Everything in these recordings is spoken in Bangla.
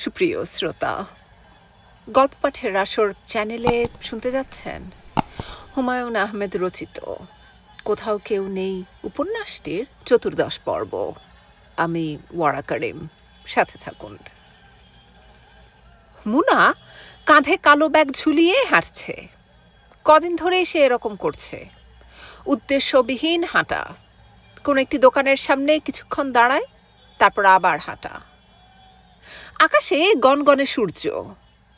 সুপ্রিয় শ্রোতা, গল্প পাঠের আসর চ্যানেলে শুনতে যাচ্ছেন হুমায়ুন আহমেদ রচিত কোথাও কেউ নেই উপন্যাসটির 14 পর্ব। আমি ওয়ারা করিম, সাথে থাকুন। মুনা কাঁধে কালো ব্যাগ ঝুলিয়ে হাঁটছে। কদিন ধরেই সে এরকম করছে, উদ্দেশ্যবিহীন হাঁটা। কোনো একটি দোকানের সামনে কিছুক্ষণ দাঁড়ায়, তারপর আবার হাঁটা। আকাশে গনগনে সূর্য,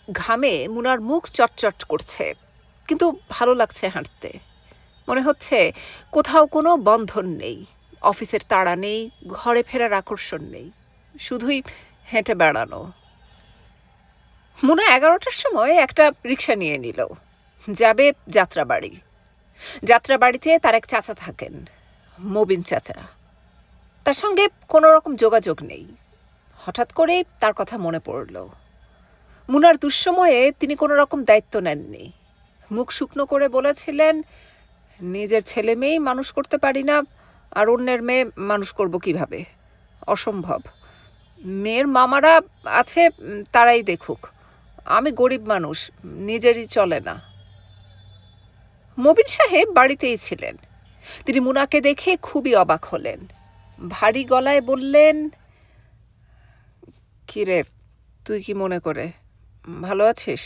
ঘামে মুনার মুখ চটচট করছে, কিন্তু ভালো লাগছে হাঁটতে। মনে হচ্ছে কোথাও কোনো বন্ধন নেই, অফিসের তাড়া নেই, ঘরে ফেরার আকর্ষণ নেই, শুধুই হেঁটে বেড়ানো। মুনা 11টার সময় একটা রিক্সা নিয়ে নিল, যাবে যাত্রাবাড়ি। যাত্রাবাড়িতে তার এক চাচা থাকেন, মবিন চাচা। তার সঙ্গে কোনো রকম যোগাযোগ নেই। হঠাৎ করেই তার কথা মনে পড়ল। মুনার দুঃসময়ে তিনি কোনো রকম দায়িত্ব নেননি। মুখ শুকনো করে বলেছিলেন, নিজের ছেলে মেয়েই মানুষ করতে পারি না, আর অন্যের মেয়ে মানুষ করব কিভাবে? অসম্ভব। মেয়ের মামারা আছে, তারাই দেখুক। আমি গরিব মানুষ, নিজেরই চলে না। মবিন সাহেব বাড়িতেই ছিলেন। তিনি মুনাকে দেখে খুবই অবাক হলেন। ভারী গলায় বললেন, কি রে, তুই কি মনে করে? ভালো আছিস?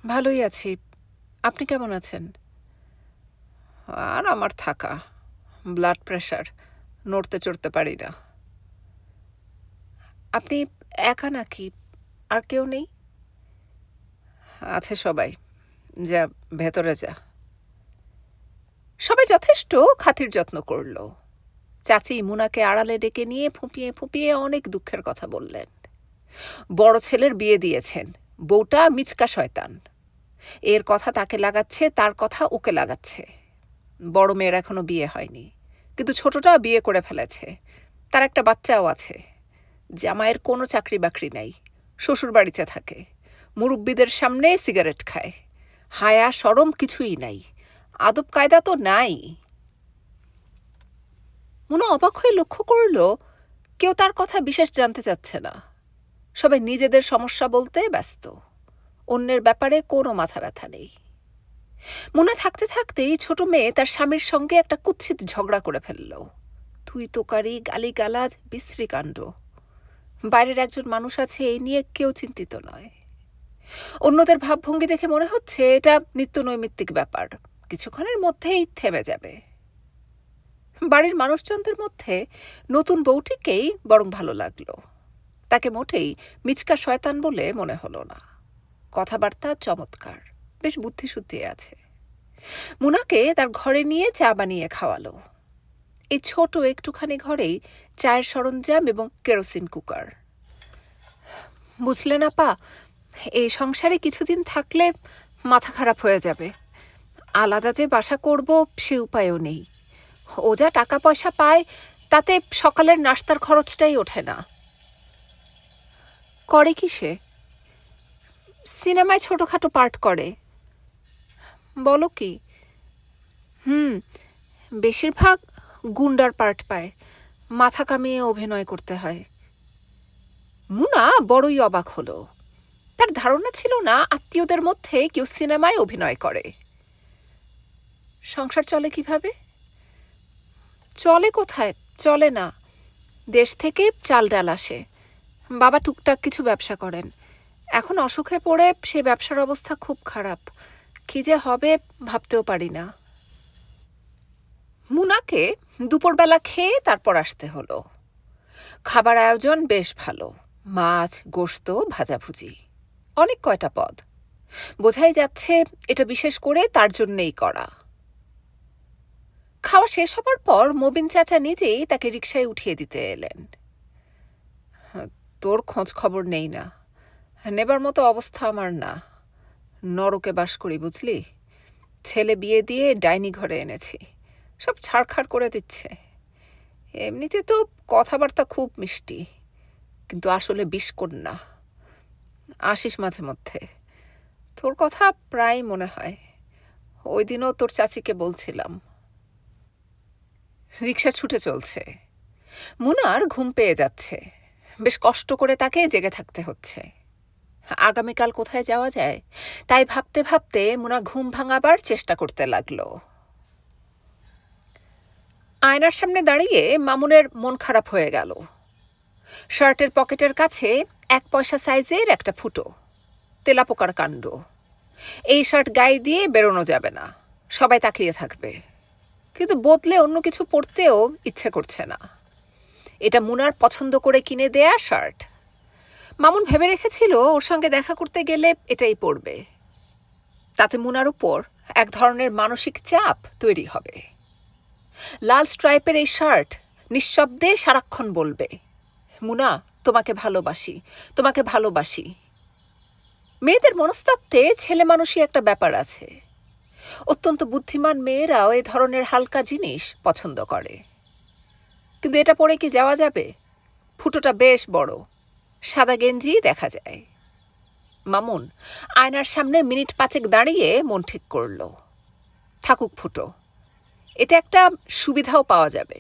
ভালোই আছি। আপনি কেমন আছেন? আর আমার থাকা, ব্লাড প্রেশার, নড়তে চড়তে পারি না। আপনি একা নাকি? আর কেউ নেই? আছে সবাই। যা, ভেতরে যা। সবাই যথেষ্ট খাতির যত্ন করল। চাচি মুনাকে আড়ালে ডেকে নিয়ে ফুঁপিয়ে ফুঁপিয়ে অনেক দুঃখের কথা বললেন। বড় ছেলের বিয়ে দিয়েছেন, বউটা মিচকা শয়তান। এর কথা তাকে লাগাচ্ছে, তার কথা ওকে লাগাচ্ছে। বড় মেয়ের এখনো বিয়ে হয়নি, কিন্তু ছোটটা বিয়ে করে ফেলেছে। তার একটা বাচ্চাও আছে। জামাইয়ের কোনো চাকরি বাকরি নাই, শ্বশুর বাড়িতে থাকে। মুরব্বিদের সামনে সিগারেট খায়। হায়া শরম কিছুই নাই, আদব কায়দা তো নাই। মুনা অবাক হয়ে লক্ষ্য করল, কেউ তার কথা বিশেষ জানতে চাচ্ছে না। সবাই নিজেদের সমস্যা বলতে ব্যস্ত, অন্যের ব্যাপারে কোনো মাথা ব্যথা নেই। মুনা থাকতে থাকতেই ছোট মেয়ে তার স্বামীর সঙ্গে একটা কুৎসিত ঝগড়া করে ফেলল। তুই তোকারি, গালিগালাজ, বিশ্রী কাণ্ড। বাইরের একজন মানুষ আছে, এই নিয়ে কেউ চিন্তিত নয়। অন্যদের ভাবভঙ্গি দেখে মনে হচ্ছে এটা নিত্য নৈমিত্তিক ব্যাপার, কিছুক্ষণের মধ্যেই থেমে যাবে। বাড়ির মানুষজনদের মধ্যে নতুন বউটিকেই বরং ভালো লাগলো। তাকে মোটেই মিচকা শয়তান বলে মনে হলো না। কথাবার্তা চমৎকার, বেশ বুদ্ধিশুদ্ধি আছে। মুনাকে তার ঘরে নিয়ে চা বানিয়ে খাওয়ালো। এই ছোট একটুখানি ঘরেই চায়ের সরঞ্জাম এবং কেরোসিন কুকার। বুঝলেন আপা, এই সংসারে কিছুদিন থাকলে মাথা খারাপ হয়ে যাবে। আলাদা যে বাসা করব সে উপায়ও নেই। ও যা টাকা পয়সা পায়, তাতে সকালের নাস্তার খরচটাই ওঠে না। করে কি সে? সিনেমায় ছোটখাটো পার্ট করে। বলো কি? বেশিরভাগ গুন্ডার পার্ট পায়, মাথা কামিয়ে অভিনয় করতে হয়। মুনা বড়ই অবাক হলো। তার ধারণা ছিল না আত্মীয়দের মধ্যে কেউ সিনেমায় অভিনয় করে। সংসার চলে কিভাবে? চলে কোথায়, চলে না। দেশ থেকে চাল ডাল আসে। বাবা টুকটাক কিছু ব্যবসা করেন। এখন অসুখে পড়ে সে ব্যবসার অবস্থা খুব খারাপ। কি যে হবে ভাবতেও পারি না। মুনাকে দুপুরবেলা খেয়ে তারপর আসতে হলো। খাবার আয়োজন বেশ ভালো, মাছ, গোশত, ভাজাভুজি, অনেক কয়টা পদ। বোঝাই যাচ্ছে এটা বিশেষ করে তার জন্যেই করা। খাওয়া শেষ হবার পর মবিন চাচা নিজেই তাকে রিকশায় উঠিয়ে দিতে এলেন। তোর খোঁজ খবর নেই না, নেবার মতো অবস্থা আমার না। নরকে বাস করি বুঝলি। ছেলে বিয়ে দিয়ে ডাইনি ঘরে এনেছি, সব ছাড়খাড় করে দিচ্ছে। এমনিতে তো কথাবার্তা খুব মিষ্টি, কিন্তু আসলে বিষকন্যা। আসিস মাঝে মধ্যে, তোর কথা প্রায় মনে হয়। ওই দিনও তোর চাচিকে বলছিলাম। রিকশা ছুটে চলছে। মুনার ঘুম পেয়ে যাচ্ছে। বেশ কষ্ট করে তাকে জেগে থাকতে হচ্ছে। আগামীকাল কোথায় যাওয়া যায় তাই ভাবতে ভাবতে মুনা ঘুম ভাঙাবার চেষ্টা করতে লাগলো। আয়নার সামনে দাঁড়িয়ে মামুনের মন খারাপ হয়ে গেল। শার্টের পকেটের কাছে 1 পয়সা সাইজের একটা ফুটো, তেলাপোকার কাণ্ড। এই শার্ট গায়ে দিয়ে বেরোনো যাবে না, সবাই তাকিয়ে থাকবে। কিন্তু বদলে অন্য কিছু পরতেও ইচ্ছে করছে না। এটা মুনার পছন্দ করে কিনে দেয়া শার্ট। মামুন ভেবে রেখেছিল ওর সঙ্গে দেখা করতে গেলে এটাই পরবে। তাতে মুনার উপর এক ধরনের মানসিক চাপ তৈরি হবে। লাল স্ট্রাইপের এই শার্ট নিঃশব্দে সারাক্ষণ বলবে, মুনা তোমাকে ভালোবাসি, তোমাকে ভালোবাসি। মেয়েদের মনস্তত্ত্বে ছেলে মানুষই একটা ব্যাপার আছে। অত্যন্ত বুদ্ধিমান মেয়েরাও এ ধরনের হালকা জিনিস পছন্দ করে। কিন্তু এটা পরে কি যাওয়া যাবে? ফুটোটা বেশ বড়, সাদা গেঞ্জি দেখা যায়। মামুন আয়নার সামনে মিনিট 5 দাঁড়িয়ে মন ঠিক করল, থাকুক ফুটো, এতে একটা সুবিধাও পাওয়া যাবে।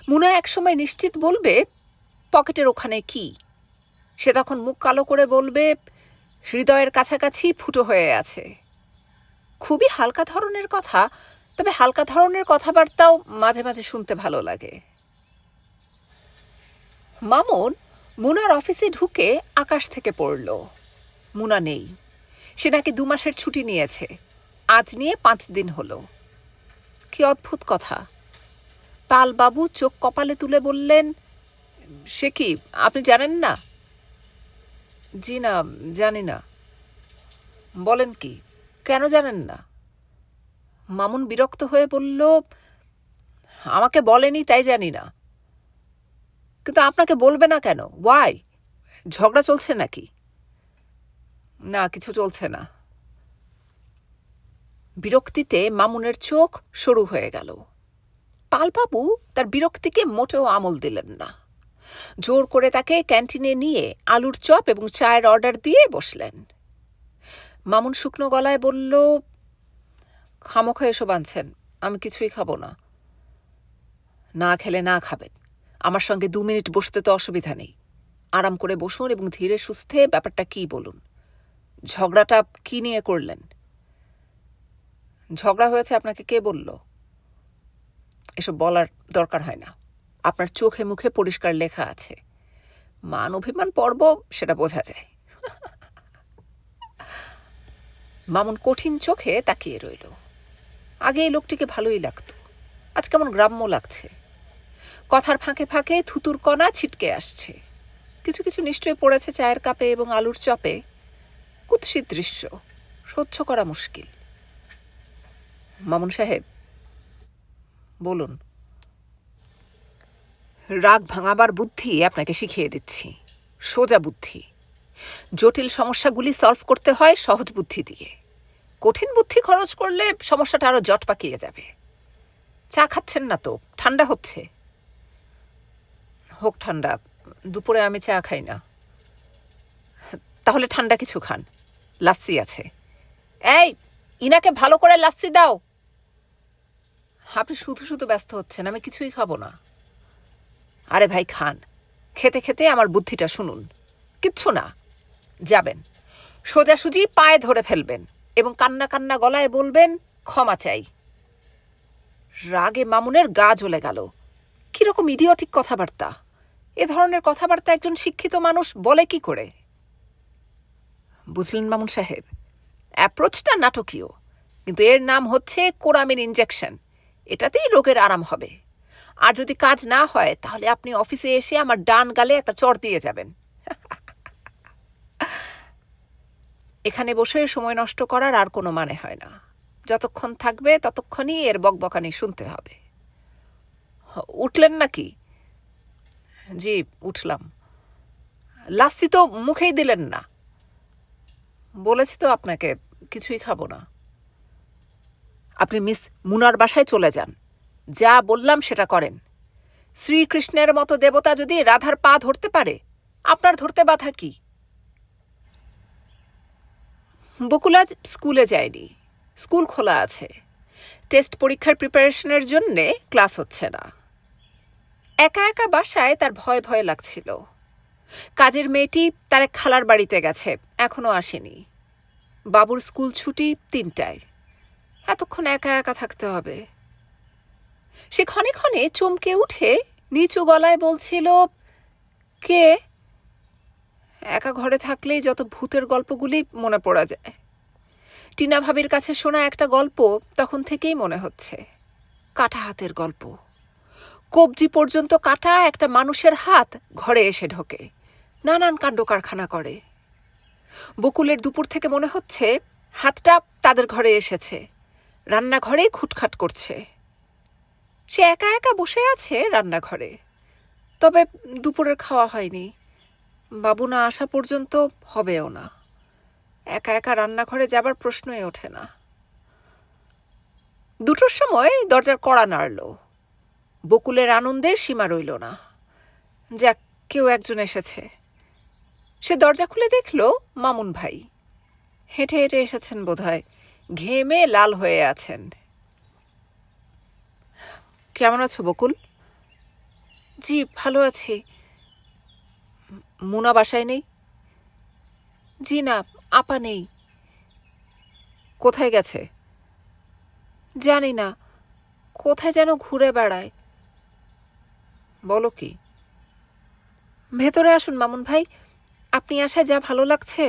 মুনা একসময় নিশ্চিত বলবে পকেটের ওখানে কি। সে তখন মুখ কালো করে বলবে হৃদয়ের কাছাকাছি ফুটো হয়ে আছে। খুবই হালকা ধরনের কথা, তবে হালকা ধরনের কথাবার্তাও মাঝে মাঝে শুনতে ভালো লাগে। মামুন মুনার অফিসে ঢুকে আকাশ থেকে পড়ল, মুনা নেই। সে নাকি 2 মাসের ছুটি নিয়েছে, আজ নিয়ে 5 দিন হলো। কি অদ্ভুত কথা। পালবাবু চোখ কপালে তুলে বললেন, সে কি আপনি জানেন না? জি না, জানি না। বলেন কি, কেন জানেন না? মামুন বিরক্ত হয়ে বলল, আমাকে বলেনি তাই জানি না। কিন্তু আপনাকে বলবে না কেন? ওয়াই? ঝগড়া চলছে নাকি? না, কিছু চলছে না। বিরক্তিতে মামুনের চোখ সরু হয়ে গেল। পালবাবু তার বিরক্তিকে মোটেও আমল দিলেন না। জোর করে তাকে ক্যান্টিনে নিয়ে আলুর চপ এবং চায়ের অর্ডার দিয়ে বসলেন। মামুন শুকনো গলায় বলল, খামোখা এসব আনছেন, আমি কিছুই খাবো না। না খেলে না খাবেন, আমার সঙ্গে 2 মিনিট বসতে তো অসুবিধা নেই। আরাম করে বসুন এবং ধীরে সুস্থে ব্যাপারটা কি বলুন। ঝগড়াটা কি নিয়ে করলেন? ঝগড়া হয়েছে আপনাকে কে বলল? এসব বলার দরকার হয় না, আপনার চোখে মুখে পরিষ্কার লেখা আছে। মান অভিমান পর্ব সেটা বোঝা যায়। মামুন কঠিন চোখে তাকিয়ে রইল। আগে এই লোকটিকে ভালোই লাগত, আজ কেমন গ্রাম্য লাগছে। কথার ফাঁকে ফাঁকে থুতুর কণা ছিটকে আসছে। কিছু কিছু নিশ্চয়ই পড়েছে চায়ের কাপে এবং আলুর চপে। কুৎসিত দৃশ্য, সহ্য করা মুশকিল। মামুন সাহেব, বলুন। রাগ ভাঙাবার বুদ্ধি আপনাকে শিখিয়ে দিচ্ছি, সোজা বুদ্ধি। জটিল সমস্যাগুলি সলভ করতে হয় সহজ বুদ্ধি দিয়ে। কঠিন বুদ্ধি খরচ করলে সমস্যাটা আরো জট পাকিয়ে যাবে। চা খাচ্ছেন না তো? ঠান্ডা হচ্ছে। হোক ঠান্ডা, দুপুরে আমি চা খাই না। তাহলে ঠান্ডা কিছু খান, লাচ্ছি আছে। এই, ইনাকে ভালো করে লাচ্ছি দাও। আপনি শুধু শুধু ব্যস্ত হচ্ছেন, আমি কিছুই খাবো না। আরে ভাই খান, খেতে খেতে আমার বুদ্ধিটা শুনুন। কিচ্ছু না, যাবেন সোজাসুজি পায়ে ধরে ফেলবেন এবং কান্না কান্না গলায় বলবেন, ক্ষমা চাই। রাগে মামুনের গা জ্বলে গেল। কিরকম ইডিয়টিক কথাবার্তা! এ ধরনের কথাবার্তা একজন শিক্ষিত মানুষ বলে কি করে? বুঝলেন মামুন সাহেব, অ্যাপ্রোচটা নাটকীয়, কিন্তু এর নাম হচ্ছে কোরামিন ইনজেকশন। এটাতেই রোগের আরাম হবে। আর যদি কাজ না হয় তাহলে আপনি অফিসে এসে আমার ডান গালে একটা চড় দিয়ে যাবেন। এখানে বসে সময় নষ্ট করার আর কোনো মানে হয় না। যতক্ষণ থাকবে ততক্ষণই এর বকবকানি শুনতে হবে। উঠলেন নাকি? জি, উঠলাম। লাচ্ছি তো মুখেই দিলেন না। বলেছি তো আপনাকে, কিছুই খাবো না। আপনি মিস মুনার বাসায় চলে যান, যা বললাম সেটা করেন। শ্রীকৃষ্ণের মতো দেবতা যদি রাধার পা ধরতে পারে, আপনার ধরতে বাধা কি? বকুল আজ স্কুলে যায়নি, স্কুল খোলা আছে। টেস্ট পরীক্ষার প্রিপারেশনের জন্যে ক্লাস হচ্ছে না। একা একা বাসায় তার ভয় ভয় লাগছিল। কাজের মেয়েটি তার এক খালার বাড়িতে গেছে, এখনো আসেনি। বাবুর স্কুল ছুটি 3টায়। এতক্ষণ একা একা থাকতে হবে। সে ক্ষণে ক্ষণে চমকে উঠে নিচু গলায় বলছিল, কে? একা ঘরে থাকলেই যত ভূতের গল্পগুলি মনে পড়া যায়। টিনা ভাবির কাছে শোনা একটা গল্প তখন থেকেই মনে হচ্ছে, কাটা হাতের গল্প। কবজি পর্যন্ত কাটা একটা মানুষের হাত ঘরে এসে ঢোকে, নানান কাণ্ড কারখানা করে। বকুলের দুপুর থেকে মনে হচ্ছে হাতটা তাদের ঘরে এসেছে, রান্নাঘরেই খুটখাট করছে। সে একা একা বসে আছে রান্নাঘরে, তবে দুপুরের খাওয়া হয়নি। বাবু না আসা পর্যন্ত হবেও না। একা একা রান্নাঘরে যাবার প্রশ্নই ওঠে না। 2টোর সময় দরজার কড়া নাড়ল। বকুলের আনন্দের সীমা রইল না। যাক, কেউ একজন এসেছে। সে দরজা খুলে দেখল মামুন ভাই। হেঁটে হেঁটে এসেছেন বোধহয়, ঘেমে লাল হয়ে আছেন। কেমন আছো বকুল? জি, ভালো আছি। মুনা বাসায় নেই? জি না, আপা নেই। কোথায় গেছে? জানি না, কোথায় যেন ঘুরে বেড়ায়। বলো কি? ভেতরে আসুন মামুন ভাই, আপনি আসায় যা ভালো লাগছে।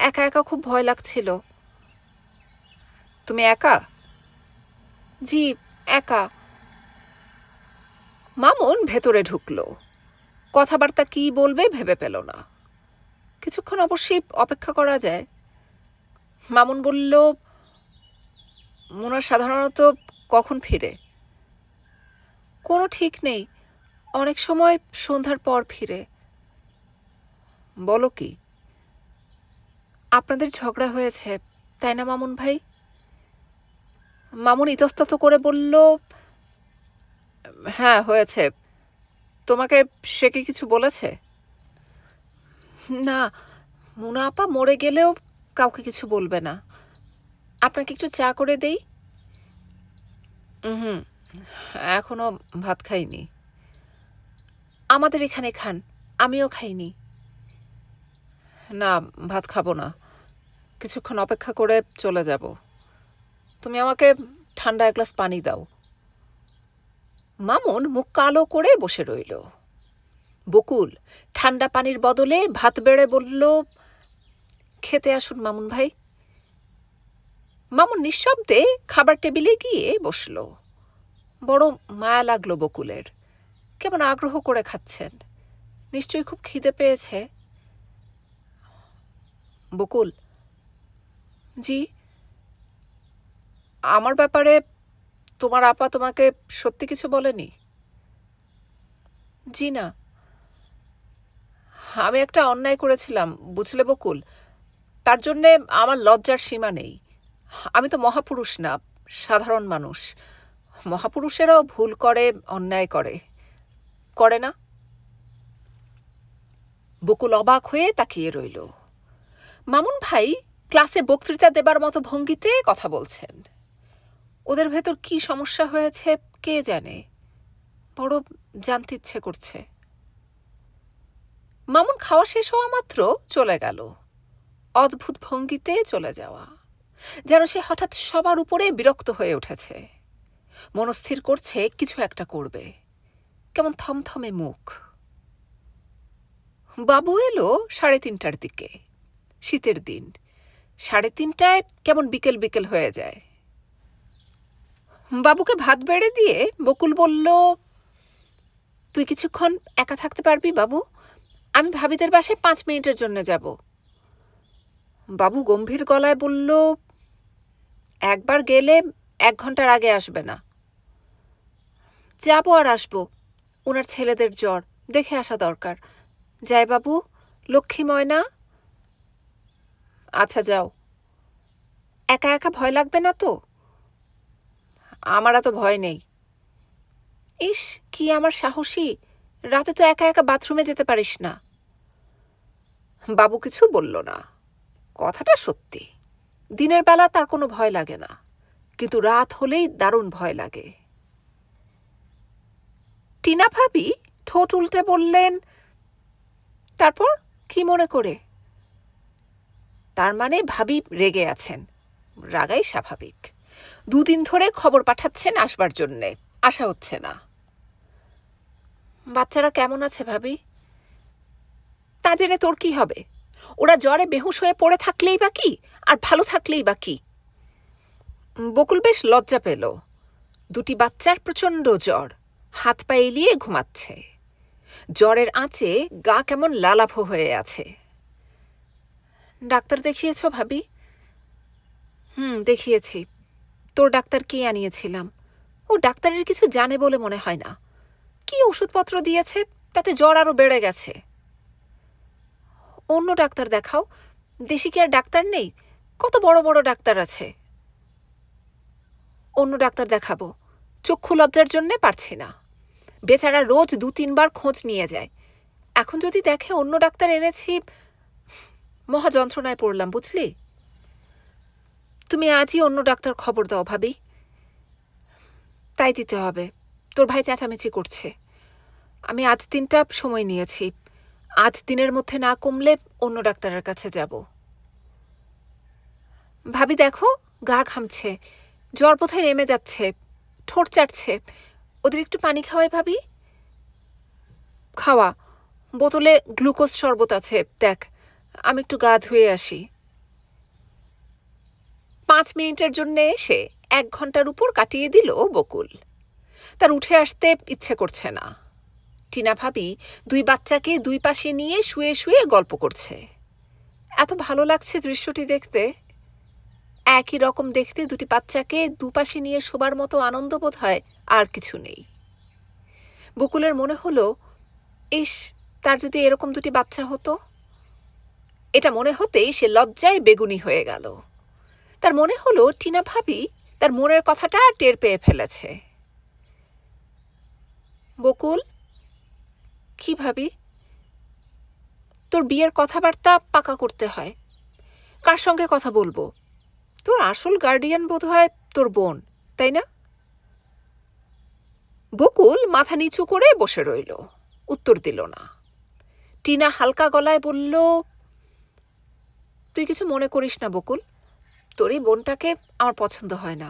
একা একা খুব ভয় লাগছিল। তুমি একা? জি, একা। মামুন ভেতরে ঢুকল। কথাবার্তা কি বলবে ভেবে পেল না। কিছুক্ষণ অবশ্যই অপেক্ষা করা যায়। মামুন বলল, মুনা সাধারণত কখন ফিরে? কোনো ঠিক নেই, অনেক সময় সন্ধ্যার পর ফিরে। বলো কি? আপনাদের ঝগড়া হয়েছে, তাই না মামুন ভাই? মামুন ইতস্তত করে বলল, হ্যাঁ হয়েছে। তোমাকে সে কি কিছু বলেছে? না, মুনা আপা মরে গেলেও কাউকে কিছু বলবে না। আপনাকে একটু চা করে দেই? হুম, এখনো ভাত খাইনি। আমাদের এখানে খান, আমিও খাইনি। না, ভাত খাবো না, কিছুক্ষণ অপেক্ষা করে চলে যাব। তুমি আমাকে ঠান্ডা এক গ্লাস পানি দাও। মামুন মুখ কালো করে বসে রইল। বকুল ঠান্ডা পানির বদলে ভাত বেড়ে বলল, খেতে আসুন মামুন ভাই। মামুন নিঃশব্দে খাবার টেবিলে গিয়ে বসল। বড় মায়া লাগলো বকুলের, কেমন আগ্রহ করে খাচ্ছেন। নিশ্চয়ই খুব খিদে পেয়েছে। বকুল। জি? আমার ব্যাপারে তোমার আপা তোমাকে সত্যি কিছু বলেনি? জি না। আমি একটা অন্যায় করেছিলাম, বুঝলে বকুল। তার জন্যে আমার লজ্জার সীমা নেই। আমি তো মহাপুরুষ না, সাধারণ মানুষ। মহাপুরুষেরাও ভুল করে, অন্যায় করে, করে না? বকুল অবাক হয়ে তাকিয়ে রইল। মামুন ভাই ক্লাসে বক্তৃতা দেবার মতো ভঙ্গিতে কথা বলছেন। ওদের ভেতর কি সমস্যা হয়েছে কে জানে, বড় জানতে ইচ্ছে করছে। মামুন খাওয়া শেষ হওয়া মাত্র চলে গেল। অদ্ভুত ভঙ্গিতে চলে যাওয়া, যেন সে হঠাৎ সবার উপরে বিরক্ত হয়ে উঠেছে। মনস্থির করছে কিছু একটা করবে। কেমন থমথমে মুখ। বাবু এলো 3:30টার দিকে। শীতের দিন, 3:30টায় কেমন বিকেল বিকেল হয়ে যায়। বাবুকে ভাত বেড়ে দিয়ে বকুল বলল, তুই কিছুক্ষণ একা থাকতে পারবি বাবু? আমি ভাবিদের বাসায় 5 মিনিটের জন্য যাব। বাবু গম্ভীর গলায় বলল, একবার গেলে 1 ঘন্টার আগে আসবে না। যাবো আর আসবো, ওনার ছেলেদের জ্বর, দেখে আসা দরকার। যাই বাবু, লক্ষ্মী ময়না। আচ্ছা যাও। একা একা ভয় লাগবে না তো? আমার এত ভয় নেই। ইস, কি আমার সাহসী, রাতে তো একা একা বাথরুমে যেতে পারিস না। বাবু কিছু বলল না। কথাটা সত্যি, দিনের বেলা তার কোনো ভয় লাগে না, কিন্তু রাত হলেই দারুণ ভয় লাগে। টিনা ভাবি ঠোঁট উল্টে বললেন, তারপর কি মনে করে? তার মানে ভাবি রেগে আছেন। রাগাই স্বাভাবিক। 2 দিন ধরে খবর পাঠাচ্ছেন আসবার জন্যে, আসা হচ্ছে না। বাচ্চারা কেমন আছে ভাবি? তা জেনে তোর কি হবে? ওরা জ্বরে বেহুশ হয়ে পড়ে থাকলেই বা কি, আর ভালো থাকলেই বা কি? বকুল বেশ লজ্জা পেল। 2টি বাচ্চার প্রচণ্ড জ্বর, হাত পা এলিয়ে ঘুমাচ্ছে। জ্বরের আঁচে গা কেমন লালাভ হয়ে আছে। ডাক্তার দেখিয়েছ ভাবি? দেখিয়েছি। তোর ডাক্তার কে আনিয়েছিলাম। ও ডাক্তারের কিছু জানে বলে মনে হয় না। কি ওষুধপত্র দিয়েছে, তাতে জ্বর আরও বেড়ে গেছে। অন্য ডাক্তার দেখাও। দেশি কি আর ডাক্তার নেই? কত বড় বড় ডাক্তার আছে। অন্য ডাক্তার দেখাবো, চক্ষু লজ্জার জন্যে পারছি না। বেচারা রোজ 2-3 বার খোঁজ নিয়ে যায়। এখন যদি দেখে অন্য ডাক্তার এনেছি, মহা যন্ত্রণায় পড়লাম, বুঝলি? তুমি আজই অন্য ডাক্তার খবর দাও ভাবি। তাই দিতে হবে। তোর ভাই চেঁচামেচি করছে। আমি আজ দিনটা সময় নিয়েছি। আজ দিনের মধ্যে না কমলে অন্য ডাক্তারের কাছে যাব। ভাবি দেখো, গা ঘামছে, জ্বর বোধহয় নেমে যাচ্ছে, ঠোঁট চাটছে। ওদের একটু পানি খাওয়াই ভাবি। খাওয়া, বোতলে গ্লুকোজ শরবত আছে, দেখ। আমি একটু গা ধুয়ে আসি। 5 মিনিটের জন্যে এসে 1 ঘন্টার উপর কাটিয়ে দিল বকুল। তার উঠে আসতে ইচ্ছে করছে না। টিনা ভাবি 2 বাচ্চাকে 2 পাশে নিয়ে শুয়ে শুয়ে গল্প করছে। এত ভালো লাগছে দৃশ্যটি দেখতে। একই রকম দেখতে 2টি বাচ্চাকে 2 পাশে নিয়ে শোবার মতো আনন্দ বোধ হয় আর কিছু নেই। বকুলের মনে হলো, ইস, তার যদি এরকম 2টি বাচ্চা হতো। এটা মনে হতেই সে লজ্জায় বেগুনি হয়ে গেল। তার মনে হলো টিনা ভাবি তার মনের কথাটা টের পেয়ে ফেলেছে। বকুল, কি ভাবি? তোর বিয়ের কথাবার্তা পাকা করতে হয়। কার সঙ্গে কথা বলবো? তোর আসল গার্ডিয়ান বোধ হয় তোর বোন, তাই না? বকুল মাথা নিচু করে বসে রইল, উত্তর দিল না। টিনা হালকা গলায় বলল, তুই কিছু মনে করিস না বকুল। তোর এই বোনটাকে আমার পছন্দ হয় না,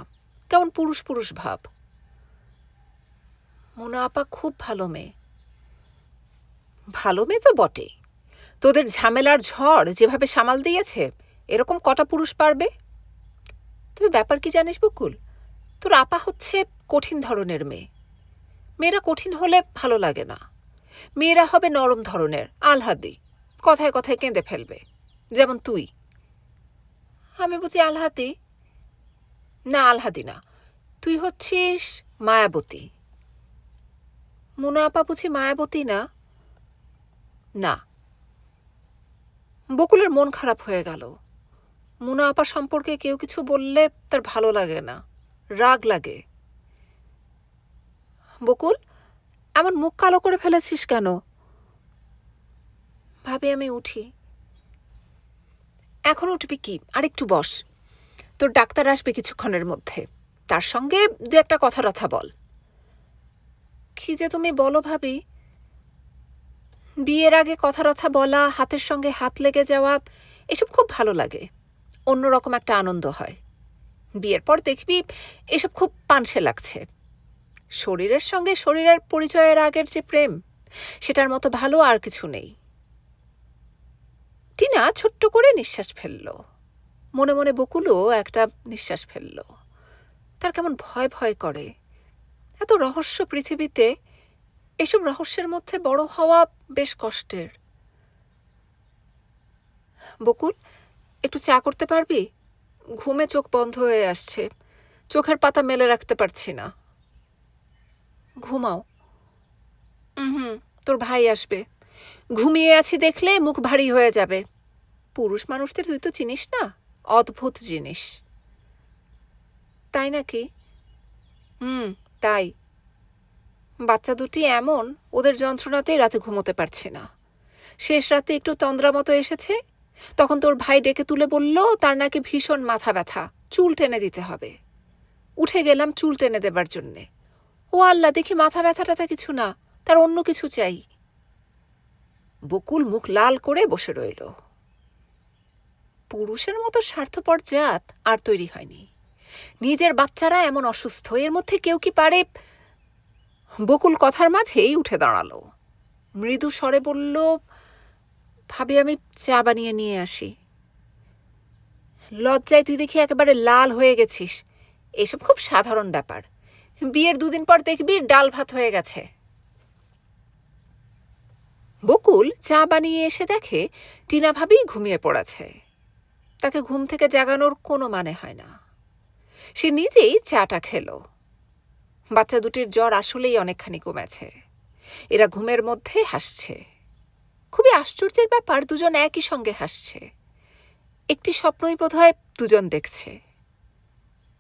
কেমন পুরুষ পুরুষ ভাব। মোনা আপা খুব ভালো মেয়ে। ভালো মেয়ে তো বটেই। তোদের ঝামেলার ঝড় যেভাবে সামাল দিয়েছে, এরকম কটা পুরুষ পারবে? তবে ব্যাপার কি জানিস বকুল, তোর আপা হচ্ছে কঠিন ধরনের মেয়ে। মেয়েরা কঠিন হলে ভালো লাগে না। মেয়েরা হবে নরম ধরনের, আলহাদি, কথায় কথায় কেঁদে ফেলবে, যেমন তুই। আমি বুঝি আলহাদি? না, আলহাদি না, তুই হচ্ছিস মায়াবতী। মোনা আপা বুঝি মায়াবতী না? না। বকুলের মন খারাপ হয়ে গেল। মোনা আপা সম্পর্কে কেউ কিছু বললে তার ভালো লাগে না, রাগ লাগে। বকুল, এমন মুখ কালো করে ফেলেছিস কেন? ভাবি আমি উঠি। এখন উঠবি কি? আরেকটু বস। তোর ডাক্তার আসবে কিছুক্ষণের মধ্যে, তার সঙ্গে 2-1টা কথা বল। কি যে তুমি বলো ভাবি। বিয়ের আগে কথা বলা, হাতের সঙ্গে হাত লেগে যাওয়া, এসব খুব ভালো লাগে। অন্যরকম একটা আনন্দ হয়। বিয়ের পর দেখবি এসব খুব পানসে লাগছে। শরীরের সঙ্গে শরীরের পরিচয়ের আগের যে প্রেম, সেটার মতো ভালো আর কিছু নেই। টিনা ছোট্ট করে নিঃশ্বাস ফেলল। মনে মনে বকুলও একটা নিঃশ্বাস ফেলল। তার কেমন ভয় ভয় করে। এত রহস্য পৃথিবীতে, এসব রহস্যের মধ্যে বড় হওয়া বেশ কষ্টের। বকুল, একটু চা করতে পারবি? ঘুমে চোখ বন্ধ হয়ে আসছে, চোখের পাতা মেলে রাখতে পারছি না। ঘুমাও। তোর ভাই আসবে। ঘুমিয়ে আছি দেখলে মুখ ভারী হয়ে যাবে। পুরুষ মানুষদের তুই তো চিনিস না, অদ্ভুত জিনিস। তাই নাকি? তাই। বাচ্চা দুটি এমন, ওদের যন্ত্রণাতেই রাতে ঘুমোতে পারছি না। শেষ রাতে একটু তন্দ্রা মতো এসেছে, তখন তোর ভাই ডেকে তুলে বলল তার নাকি ভীষণ মাথা ব্যথা, চুল টেনে দিতে হবে। উঠে গেলাম চুল টেনে দেবার জন্যে। ও আল্লাহ, দেখি মাথা ব্যথাটা কিছু না, তার অন্য কিছু চাই। বকুল মুখ লাল করে বসে রইল। পুরুষের মতো স্বার্থপর জাত আর তৈরি হয়নি। নিজের বাচ্চারা এমন অসুস্থ, এর মধ্যে কেউ কি পারে? বকুল কথার মাঝেই উঠে দাঁড়ালো, মৃদু স্বরে বলল, ভাবি আমি চা বানিয়ে নিয়ে আসি। লজ্জায় তুই দেখি একেবারে লাল হয়ে গেছিস। এসব খুব সাধারণ ব্যাপার, বিয়ের 2 দিন পর দেখবি ডাল ভাত হয়ে গেছে। বকুল চা বানিয়ে এসে দেখে টিনা ভাবি ঘুমিয়ে পড়েছে। তাকে ঘুম থেকে জাগানোর কোনো মানে হয় না। সে নিজেই চাটা খেল। বাচ্চা দুটির জ্বর আসলেই অনেকখানি কমেছে। এরা ঘুমের মধ্যে হাসছে। খুবই আশ্চর্যের ব্যাপার, দুজন একই সঙ্গে হাসছে। একটি স্বপ্নই বোধহয় দুজন দেখছে।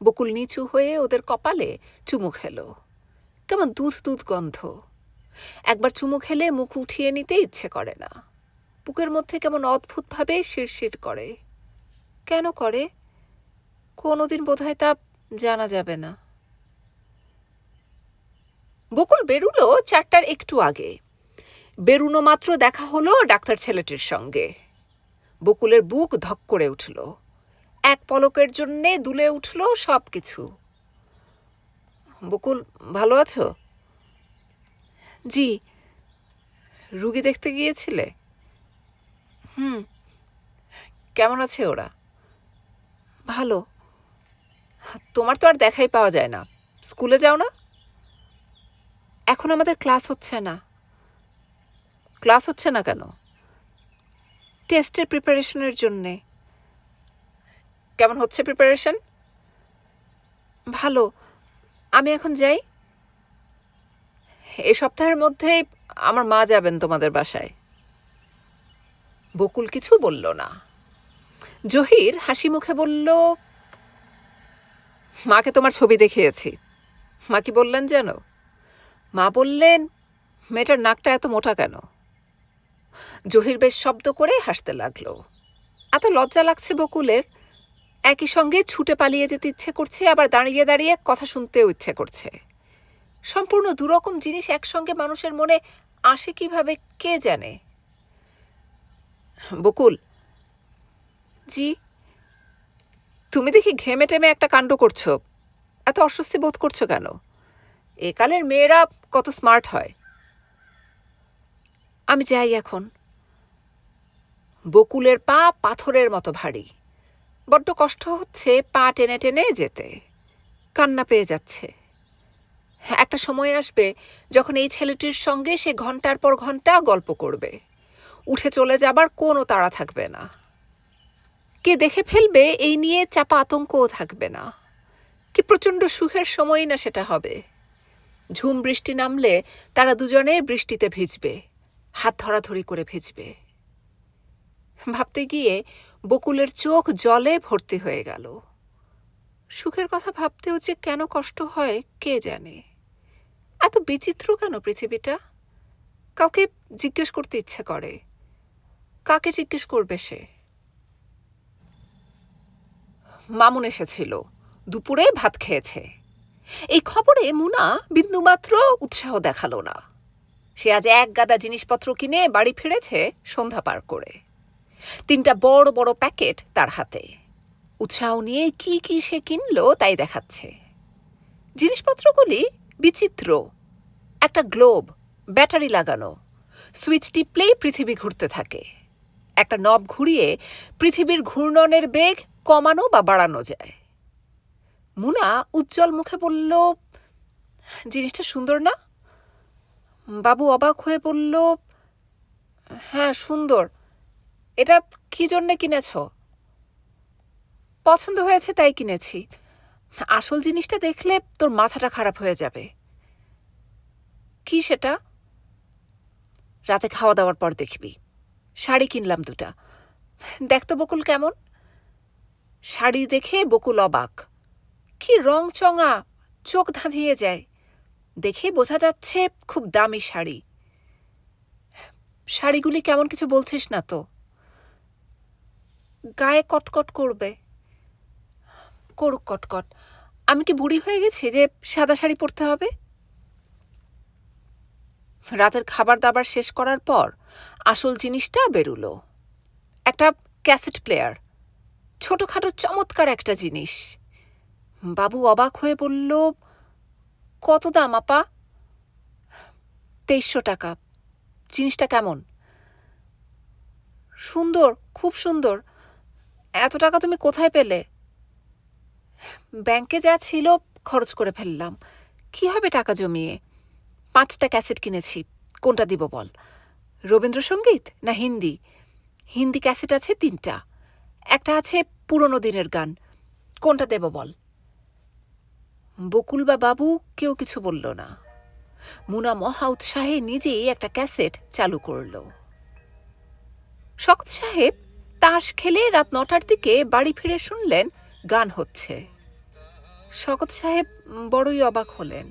বকুল নিচু হয়ে ওদের কপালে চুমু খেল। কেমন দুধ দুধ গন্ধ। একবার চুমু খেলে মুখ উঠিয়ে নিতে ইচ্ছে করে না। বুকের মধ্যে কেমন অদ্ভুতভাবে শিরশির করে। কেন করে? কোনোদিন বোধহয় তা জানা যাবে না। বকুল বেরুলো 4টার একটু আগে। বেরুনো মাত্র দেখা হলো ডাক্তার ছেলেটির সঙ্গে। বকুলের বুক ধক করে উঠল। এক পলকের জন্যে দুলে উঠল সব কিছু। বকুল, ভালো আছো? জি। রুগী দেখতে গিয়েছিলে? কেমন আছে ওরা? ভালো। তোমার তো আর দেখাই পাওয়া যায় না। স্কুলে যাও না? এখন আমাদের ক্লাস হচ্ছে না। ক্লাস হচ্ছে না কেন? টেস্টের প্রিপারেশনের জন্যে। কেমন হচ্ছে প্রিপারেশন? ভালো। আমি এখন যাই। এ সপ্তাহের মধ্যেই আমার মা যাবেন তোমাদের বাসায়। বকুল কিছু বলল না। জহির হাসি মুখে বলল, মাকে তোমার ছবি দেখিয়েছি। মা কি বললেন জানো? মা বললেন, মেয়েটার নাকটা এত মোটা কেন? জহির বেশ শব্দ করে হাসতে লাগলো। এত লজ্জা লাগছে বকুলের। একই সঙ্গে ছুটে পালিয়ে যেতে ইচ্ছে করছে, আবার দাঁড়িয়ে দাঁড়িয়ে কথা শুনতেও ইচ্ছে করছে। সম্পূর্ণ দুরকম জিনিস একসঙ্গে মানুষের মনে আসে কিভাবে কে জানে। বকুল। জি। তুমি দেখি ঘেমে টেমে একটা কাণ্ড করছো। এত অস্বস্তি বোধ করছো কেন? একালের মেয়েরা কত স্মার্ট হয়। আমি যাই এখন। বকুলের পা পাথরের মতো ভারী। বড্ড কষ্ট হচ্ছে পা টেনে টেনে যেতে। কান্না পেয়ে যাচ্ছে। একটা সময় আসবে যখন এই ছেলেটির সঙ্গে সে ঘন্টার পর ঘন্টা গল্প করবে। উঠে চলে যাবার কোনো তাড়া থাকবে না। কে দেখে ফেলবে এই নিয়ে চাপা আতঙ্কও থাকবে না। কি প্রচণ্ড সুখের সময়ই না সেটা হবে। ঝুম বৃষ্টি নামলে তারা দুজনে বৃষ্টিতে ভিজবে, হাত ধরাধরি করে ভিজবে। ভাবতে গিয়ে বকুলের চোখ জলে ভর্তি হয়ে গেল। সুখের কথা ভাবতেও যে কেন কষ্ট হয় কে জানে। এত বিচিত্র কেন পৃথিবীটা? কাউকে জিজ্ঞেস করতে ইচ্ছে করে। কাকে জিজ্ঞেস করবে সে? মামুন এসেছিল, দুপুরে ভাত খেয়েছে। এই খবরে মুনা বিন্দুমাত্র উৎসাহ দেখালো না। সে আজ এক গাদা জিনিসপত্র কিনে বাড়ি ফিরেছে সন্ধ্যা পার করে। 3টা বড় বড় প্যাকেট তার হাতে। উৎসাহ নিয়ে কি কি সে কিনলো তাই দেখাচ্ছে। জিনিসপত্রগুলি বিচিত্র। একটা গ্লোব, ব্যাটারি লাগানো। সুইচ টিপলেই পৃথিবী ঘুরতে থাকে। একটা নব ঘুরিয়ে পৃথিবীর ঘূর্ণনের বেগ কমানো বা বাড়ানো যায়। মুনা উজ্জ্বল মুখে বলল, জিনিসটা সুন্দর না? বাবু অবাক হয়ে বলল, হ্যাঁ সুন্দর। এটা কি জন্যে কিনেছ? পছন্দ হয়েছে তাই কিনেছি। আসল জিনিসটা দেখলে তোর মাথাটা খারাপ হয়ে যাবে। কি সেটা? রাতে খাওয়া দাওয়ার পর দেখবি। শাড়ি কিনলাম 2টা। দেখ তো বকুল কেমন। শাড়ি দেখে বকুল অবাক। কি রং চঙা, চোখ ধাঁধিয়ে যায়। দেখে বোঝা যাচ্ছে খুব দামি শাড়ি। শাড়িগুলি কেমন কিছু বলছিস না তো? গায়ে কটকট করবে। করুক কটকট। আমি কি বুড়ি হয়ে গেছি যে সাদা শাড়ি পরতে হবে? রাতের খাবার দাবার শেষ করার পর আসল জিনিসটা বেরুলো, একটা ক্যাসেট প্লেয়ার, ছোটখাটো চমৎকার একটা জিনিস। বাবু অবাক হয়ে বলল, কত দাম আপা? 2300 টাকা। জিনিসটা কেমন? সুন্দর, খুব সুন্দর। এত টাকা তুমি কোথায় পেলে? ব্যাংকে যা ছিল খরচ করে ফেললাম। কি হবে টাকা জমিয়ে? 5টা ক্যাসেট কিনেছি, কোনটা দিব বল? রবীন্দ্রসঙ্গীত না হিন্দি? হিন্দি ক্যাসেট আছে 3টা, একটা আছে পুরনো দিনের গান, কোনটা দেব বল? বকুল বা বাবু কেউ কিছু বলল না। মুনা মহা উৎসাহে নিজেই একটা ক্যাসেট চালু করল। শকত সাহেব তাস খেলে রাত 9টার দিকে বাড়ি ফিরে শুনলেন গান হচ্ছে। শকত সাহেব বড়ই অবাক হলেন।